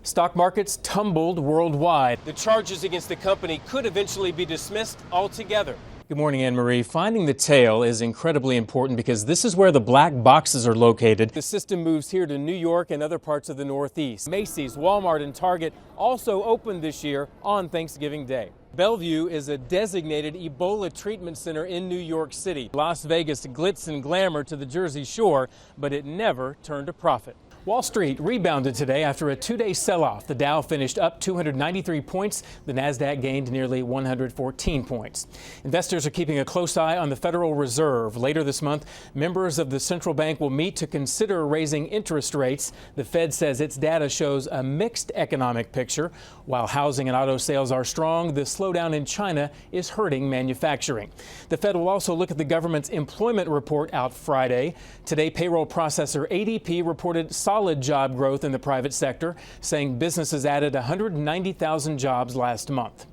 Stock markets tumbled worldwide. The charges against the company could eventually be dismissed altogether. Good morning, Anne-Marie. Finding the tail is incredibly important because this is where the black boxes are located. The system moves here to New York and other parts of the Northeast. Macy's, Walmart, and Target also opened this year on Thanksgiving Day. Bellevue is a designated Ebola treatment center in New York City. Las Vegas glitz and glamour to the Jersey Shore, but it never turned a profit. Wall Street rebounded today after a two-day sell-off. The Dow finished up 293 points. The Nasdaq gained nearly 114 points. Investors are keeping a close eye on the Federal Reserve. Later this month, members of the central bank will meet to consider raising interest rates. The Fed says its data shows a mixed economic picture. While housing and auto sales are strong, the slowdown in China is hurting manufacturing. The Fed will also look at the government's employment report out Friday. Today, payroll processor ADP reported solid job growth in the private sector, saying businesses added 190,000 jobs last month.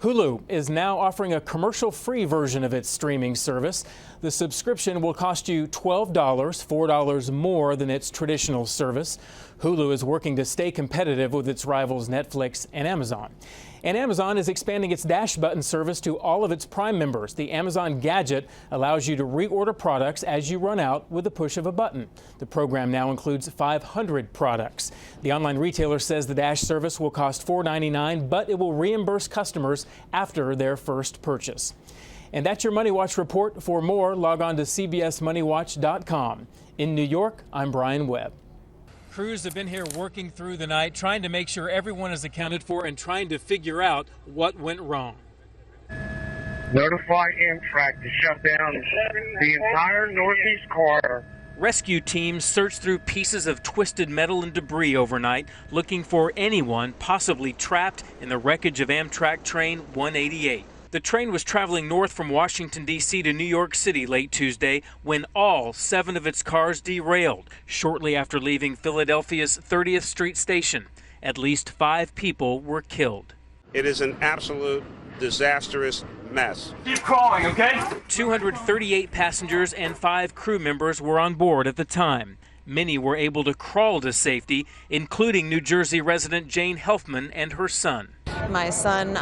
Hulu is now offering a commercial-free version of its streaming service. The subscription will cost you $12, $4 more than its traditional service. Hulu is working to stay competitive with its rivals Netflix and Amazon. And Amazon is expanding its Dash Button service to all of its Prime members. The Amazon Gadget allows you to reorder products as you run out with the push of a button. The program now includes 500 products. The online retailer says the Dash service will cost $4.99, but it will reimburse customers after their first purchase. And that's your Money Watch report. For more, log on to cbsmoneywatch.com. In New York, I'm Brian Webb. Crews have been here working through the night, trying to make sure everyone is accounted for and trying to figure out what went wrong. Notify Amtrak to shut down the entire Northeast corridor. Rescue teams searched through pieces of twisted metal and debris overnight, looking for anyone possibly trapped in the wreckage of Amtrak train 188. The train was traveling north from Washington, D.C. to New York City late Tuesday when all 7 of its cars derailed shortly after leaving Philadelphia's 30th Street station. At least 5 people were killed. It is an absolute disastrous mess. Keep crawling, okay? 238 passengers and 5 crew members were on board at the time. Many were able to crawl to safety, including New Jersey resident Jane Helfman and her son. My son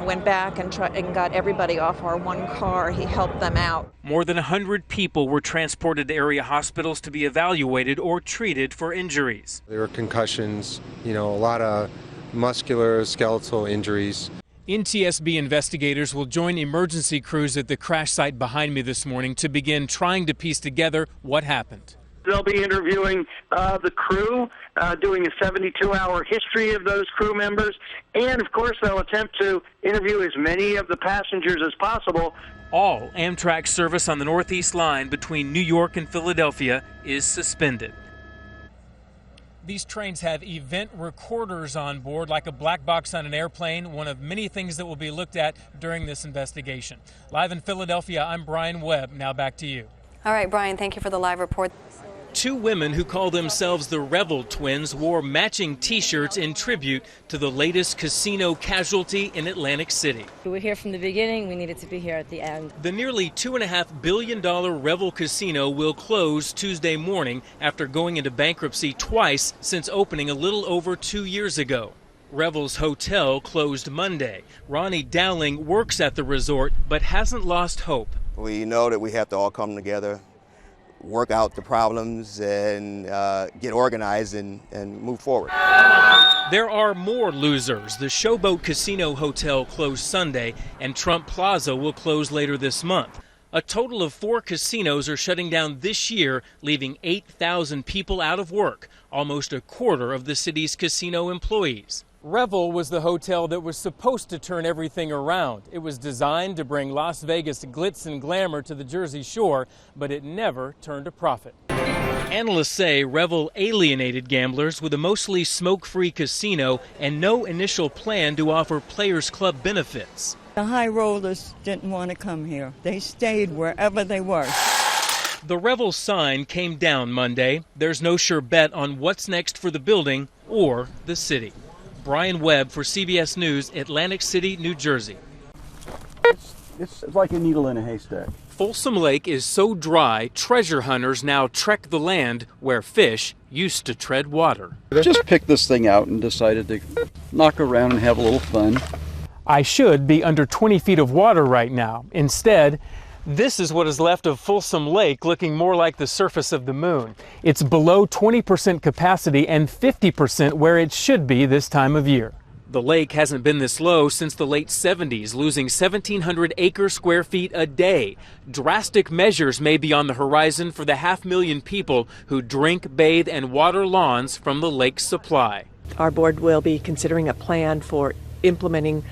went back and got everybody off our one car. He helped them out. More than 100 people were transported to area hospitals to be evaluated or treated for injuries. There were concussions, a lot of muscular, skeletal injuries. NTSB investigators will join emergency crews at the crash site behind me this morning to begin trying to piece together what happened. They'll be interviewing the crew, doing a 72-hour history of those crew members, and of course they'll attempt to interview as many of the passengers as possible. All Amtrak service on the Northeast line between New York and Philadelphia is suspended. These trains have event recorders on board, like a black box on an airplane, one of many things that will be looked at during this investigation. Live in Philadelphia, I'm Brian Webb. Now back to you. All right, Brian, thank you for the live report. 2 women who call themselves the Revel twins wore matching T-shirts in tribute to the latest casino casualty in Atlantic City. We were here from the beginning. We needed to be here at the end. The nearly $2.5 billion Revel Casino will close Tuesday morning after going into bankruptcy twice since opening a little over 2 years ago. Revel's hotel closed Monday. Ronnie Dowling works at the resort but hasn't lost hope. We know that we have to all come together, work out the problems, and get organized and move forward. There are more losers. The Showboat Casino Hotel closed Sunday, and Trump Plaza will close later this month. A total of 4 casinos are shutting down this year, leaving 8,000 people out of work, almost a quarter of the city's casino employees. Revel was the hotel that was supposed to turn everything around. It was designed to bring Las Vegas glitz and glamour to the Jersey Shore, but it never turned a profit. Analysts say Revel alienated gamblers with a mostly smoke-free casino and no initial plan to offer Players Club benefits. The high rollers didn't want to come here. They stayed wherever they were. The Revel sign came down Monday. There's no sure bet on what's next for the building or the city. Brian Webb for CBS News, Atlantic City, New Jersey. It's like a needle in a haystack. Folsom Lake is so dry, treasure hunters now trek the land where fish used to tread water. Just picked this thing out and decided to knock around and have a little fun. I should be under 20 feet of water right now. Instead, this is what is left of Folsom Lake, looking more like the surface of the moon. It's below 20% capacity and 50% where it should be this time of year. The lake hasn't been this low since the late 70s, losing 1,700 acre-square feet a day. Drastic measures may be on the horizon for the 500,000 people who drink, bathe, and water lawns from the lake's supply. Our board will be considering a plan for implementing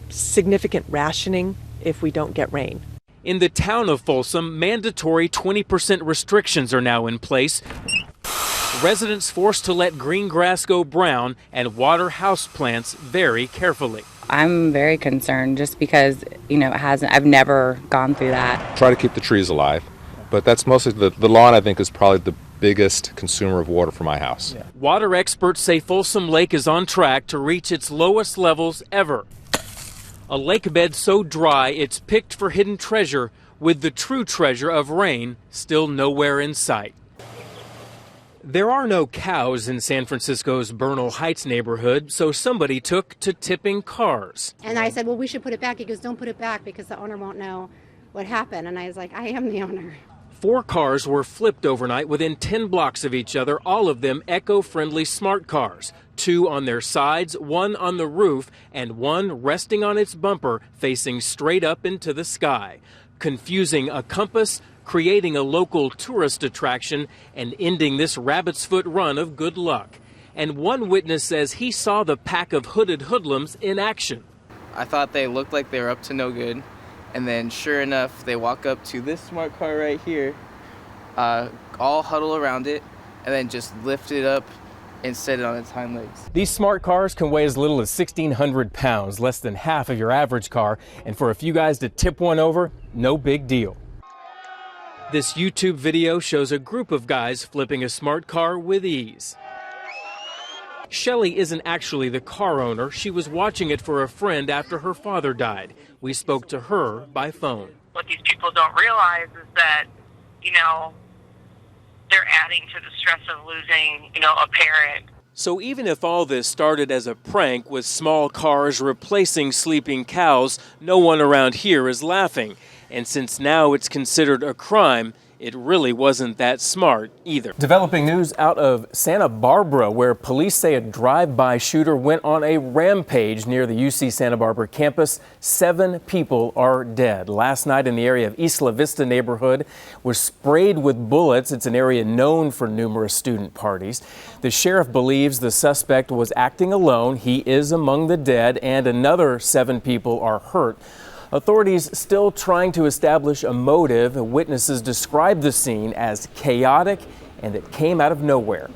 significant rationing if we don't get rain. In the town of Folsom, mandatory 20% restrictions are now in place. Residents forced to let green grass go brown and water houseplants very carefully. I'm very concerned just because, I've never gone through that. Try to keep the trees alive, but that's mostly the lawn, I think, is probably the biggest consumer of water for my house. Yeah. Water experts say Folsom Lake is on track to reach its lowest levels ever. A lake bed so dry it's picked for hidden treasure, with the true treasure of rain still nowhere in sight. There are no cows in San Francisco's Bernal Heights neighborhood, so somebody took to tipping cars. And I said, well, we should put it back. He goes, don't put it back because the owner won't know what happened. And I was like, I am the owner. 4 cars were flipped overnight within 10 blocks of each other, all of them eco-friendly smart cars. 2 on their sides, 1 on the roof, and 1 resting on its bumper facing straight up into the sky. Confusing a compass, creating a local tourist attraction, and ending this rabbit's foot run of good luck. And one witness says he saw the pack of hooded hoodlums in action. I thought they looked like they were up to no good, and then sure enough, they walk up to this smart car right here, all huddle around it, and then just lift it up and set it on its hind legs. These smart cars can weigh as little as 1,600 pounds, less than half of your average car, and for a few guys to tip one over, no big deal. This YouTube video shows a group of guys flipping a smart car with ease. Shelley isn't actually the car owner. She was watching it for a friend after her father died. We spoke to her by phone. What these people don't realize is that, they're adding to the stress of losing, a parent. So even if all this started as a prank with small cars replacing sleeping cows, no one around here is laughing. And since now it's considered a crime, it really wasn't that smart either. Developing news out of Santa Barbara, where police say a drive-by shooter went on a rampage near the UC Santa Barbara campus. 7 people are dead. Last night in the area of Isla Vista neighborhood was sprayed with bullets. It's an area known for numerous student parties. The sheriff believes the suspect was acting alone. He is among the dead, and another 7 people are hurt. Authorities still trying to establish a motive. Witnesses describe the scene as chaotic and it came out of nowhere.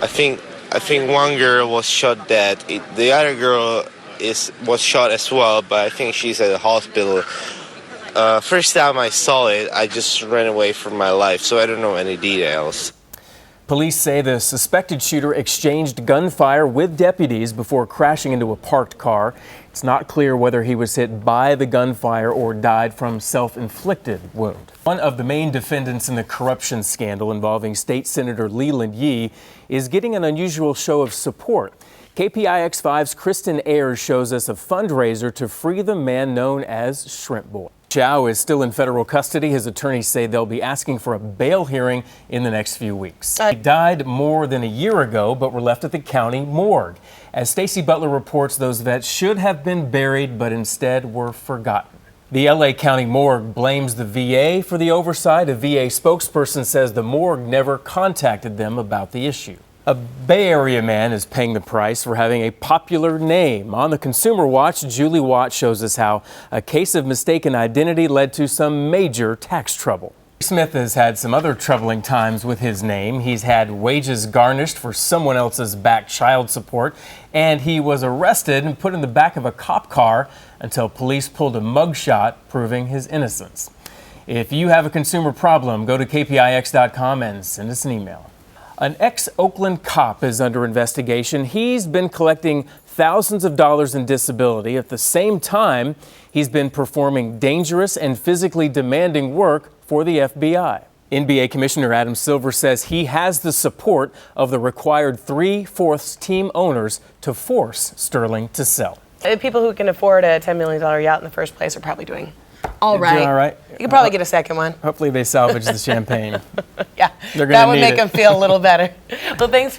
I think one girl was shot dead. The other girl was shot as well, but I think she's at the hospital. First time I saw it, I just ran away from my life, so I don't know any details. Police say the suspected shooter exchanged gunfire with deputies before crashing into a parked car. It's not clear whether he was hit by the gunfire or died from self-inflicted wound. One of the main defendants in the corruption scandal involving State Senator Leland Yee is getting an unusual show of support. KPIX5's Kristen Ayers shows us a fundraiser to free the man known as Shrimp Boy. Chow is still in federal custody. His attorneys say they'll be asking for a bail hearing in the next few weeks. He died more than a year ago, but were left at the county morgue. As Stacey Butler reports, those vets should have been buried, but instead were forgotten. The LA County morgue blames the VA for the oversight. A VA spokesperson says the morgue never contacted them about the issue. A Bay Area man is paying the price for having a popular name. On the Consumer Watch, Julie Watt shows us how a case of mistaken identity led to some major tax trouble. Smith has had some other troubling times with his name. He's had wages garnished for someone else's back child support, and he was arrested and put in the back of a cop car until police pulled a mugshot proving his innocence. If you have a consumer problem, go to kpix.com and send us an email. An ex-Oakland cop is under investigation. He's been collecting thousands of dollars in disability. At the same time, he's been performing dangerous and physically demanding work for the FBI. NBA Commissioner Adam Silver says he has the support of the required 3/4 team owners to force Sterling to sell. People who can afford a $10 million yacht in the first place are probably doing all right. Doing all right. You could probably get a second one. Hopefully they salvage the champagne. Yeah, They're gonna that would need make it. them feel a little better. Well, thanks for